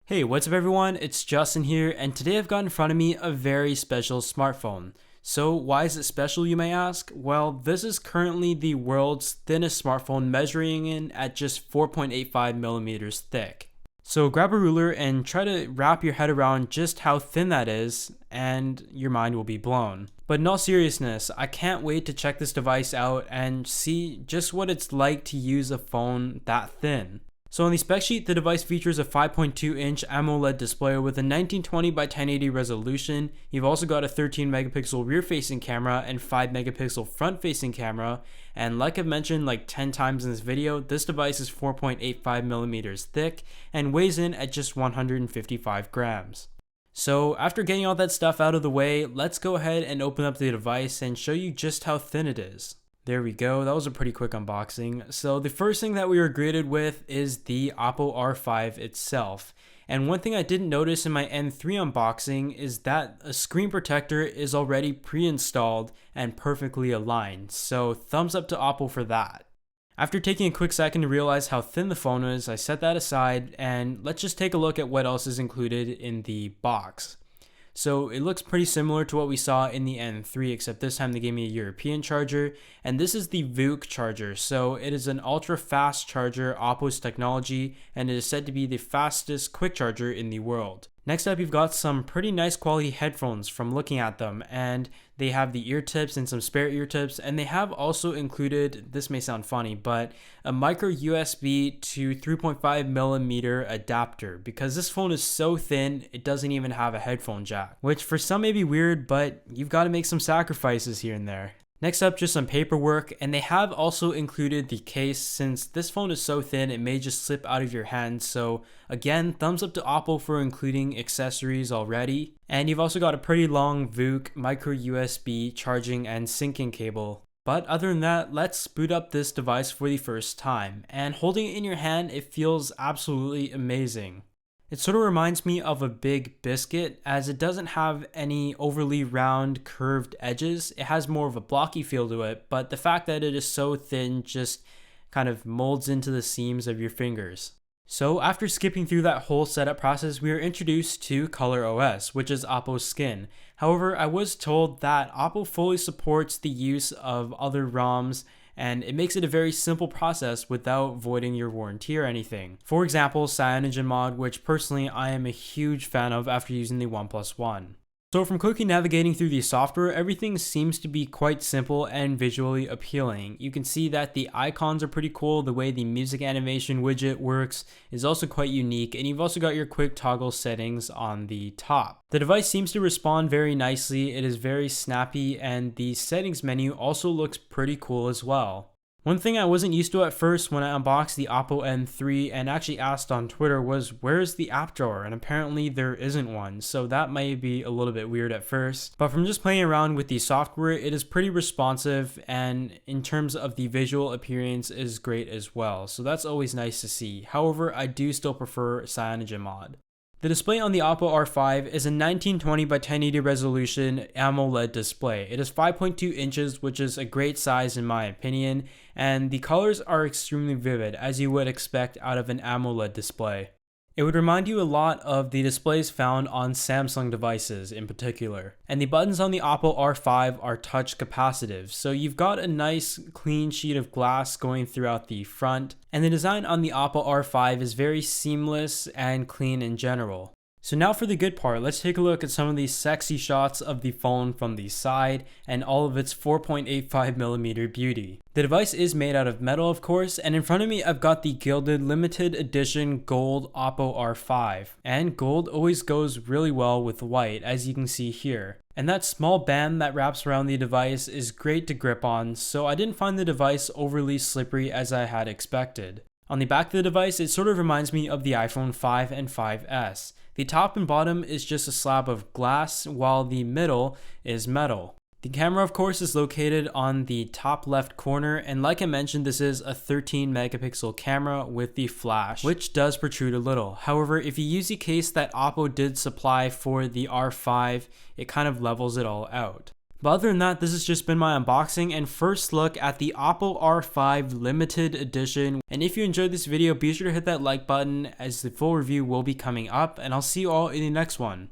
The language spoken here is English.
Hey, what's up everyone? It's Justin here, and today I've got in front of me a very special smartphone. So why is it special, you may ask? Well, this is currently the world's thinnest smartphone, measuring in at just 4.85 millimeters thick. So grab a ruler and try to wrap your head around just how thin that is, and your mind will be blown. But in all seriousness, I can't wait to check this device out and see just what it's like to use a phone that thin. So on the spec sheet, the device features a 5.2-inch AMOLED display with a 1920 by 1080 resolution. You've also got a 13 megapixel rear-facing camera and 5 megapixel front-facing camera. And like I've mentioned like 10 times in this video, this device is 4.85 millimeters thick and weighs in at just 155 grams. So after getting all that stuff out of the way, let's go ahead and open up the device and show you just how thin it is. There we go, that was a pretty quick unboxing. So the first thing that we were greeted with is the Oppo R5 itself. And one thing I didn't notice in my N3 unboxing is that a screen protector is already pre-installed and perfectly aligned. So thumbs up to Oppo for that. After taking a quick second to realize how thin the phone is, I set that aside and let's just take a look at what else is included in the box. So it looks pretty similar to what we saw in the N3, except this time they gave me a European charger, and this is the VOOC charger. So it is an ultra fast charger, Oppo's technology, and it is said to be the fastest quick charger in the world. Next up, you've got some pretty nice quality headphones from looking at them, and they have the ear tips and some spare ear tips, and they have also included, this may sound funny, but a micro USB to 3.5 millimeter adapter, because this phone is so thin, it doesn't even have a headphone jack, which for some may be weird, but you've got to make some sacrifices here and there. Next up, just some paperwork, and they have also included the case. Since this phone is so thin, it may just slip out of your hand. So again, thumbs up to Oppo for including accessories already. And you've also got a pretty long VOOC micro USB charging and syncing cable. But other than that, let's boot up this device for the first time. And holding it in your hand, it feels absolutely amazing. It sort of reminds me of a big biscuit, as it doesn't have any overly round curved edges. It has more of a blocky feel to it, but the fact that it is so thin just kind of molds into the seams of your fingers. So after skipping through that whole setup process, we are introduced to Color OS, which is Oppo's skin. However, I was told that Oppo fully supports the use of other ROMs, and it makes it a very simple process without voiding your warranty or anything. For example, CyanogenMod, which personally I am a huge fan of after using the OnePlus One. So from quickly navigating through the software, everything seems to be quite simple and visually appealing. You can see that the icons are pretty cool. The way the music animation widget works is also quite unique, and you've also got your quick toggle settings on the top. The device seems to respond very nicely. It is very snappy, and the settings menu also looks pretty cool as well. One thing I wasn't used to at first when I unboxed the Oppo N3 and actually asked on Twitter was, where's the app drawer? And apparently there isn't one, so that might be a little bit weird at first. But from just playing around with the software, it is pretty responsive, and in terms of the visual appearance is great as well, so that's always nice to see. However, I do still prefer CyanogenMod. The display on the Oppo R5 is a 1920 by 1080 resolution AMOLED display. It is 5.2 inches, which is a great size in my opinion, and the colors are extremely vivid, as you would expect out of an AMOLED display. It would remind you a lot of the displays found on Samsung devices in particular. And the buttons on the Oppo R5 are touch capacitive, so you've got a nice clean sheet of glass going throughout the front, and the design on the Oppo R5 is very seamless and clean in general. So now for the good part, let's take a look at some of these sexy shots of the phone from the side and all of its 4.85mm beauty. The device is made out of metal, of course, and in front of me I've got the gilded limited edition gold Oppo R5. And gold always goes really well with white, as you can see here. And that small band that wraps around the device is great to grip on, so I didn't find the device overly slippery as I had expected. On the back of the device, it sort of reminds me of the iPhone 5 and 5S. The top and bottom is just a slab of glass, while the middle is metal. The camera, of course, is located on the top left corner, and like I mentioned, this is a 13 megapixel camera with the flash, which does protrude a little. However, if you use the case that Oppo did supply for the R5, it kind of levels it all out. But other than that, this has just been my unboxing and first look at the Oppo R5 limited edition. And if you enjoyed this video, be sure to hit that like button as the full review will be coming up, and I'll see you all in the next one.